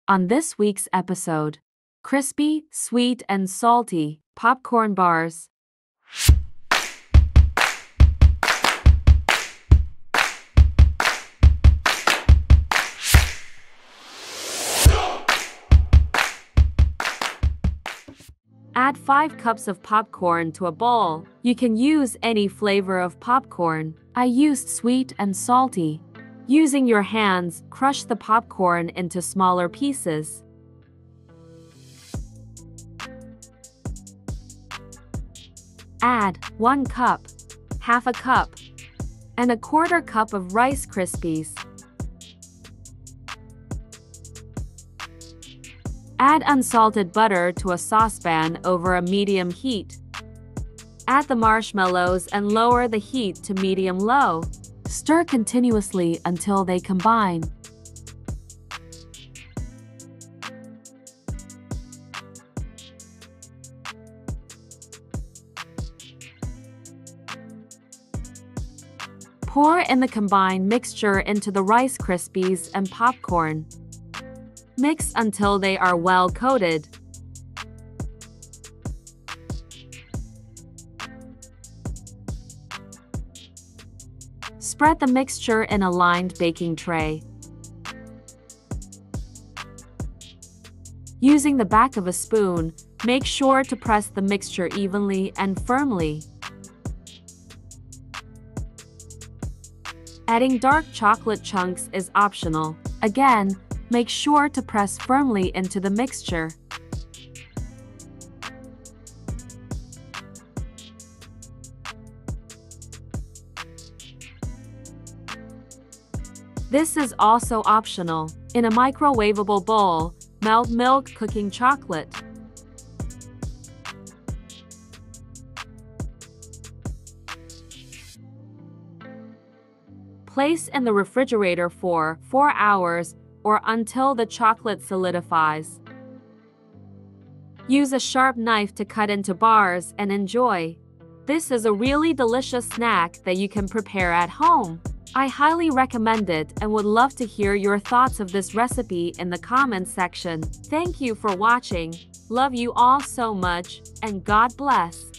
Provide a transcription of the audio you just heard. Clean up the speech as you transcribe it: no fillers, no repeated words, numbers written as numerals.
On this week's episode, crispy, sweet, and salty popcorn bars. Add 5 cups of popcorn to a bowl. You can use any flavor of popcorn. I used sweet and salty. Using your hands, crush the popcorn into smaller pieces. Add 1 cup, half a cup, and a quarter cup of Rice Krispies. Add unsalted butter to a saucepan over a medium heat. Add the marshmallows and lower the heat to medium-low. Stir continuously until they combine. Pour in the combined mixture into the Rice Krispies and popcorn. Mix until they are well coated. Spread the mixture in a lined baking tray. Using the back of a spoon, make sure to press the mixture evenly and firmly. Adding dark chocolate chunks is optional. Again, make sure to press firmly into the mixture. This is also optional. In a microwavable bowl, melt milk cooking chocolate. Place in the refrigerator for 4 hours or until the chocolate solidifies. Use a sharp knife to cut into bars and enjoy. This is a really delicious snack that you can prepare at home. I highly recommend it and would love to hear your thoughts of this recipe in the comments section. Thank you for watching. Love you all so much, and God bless.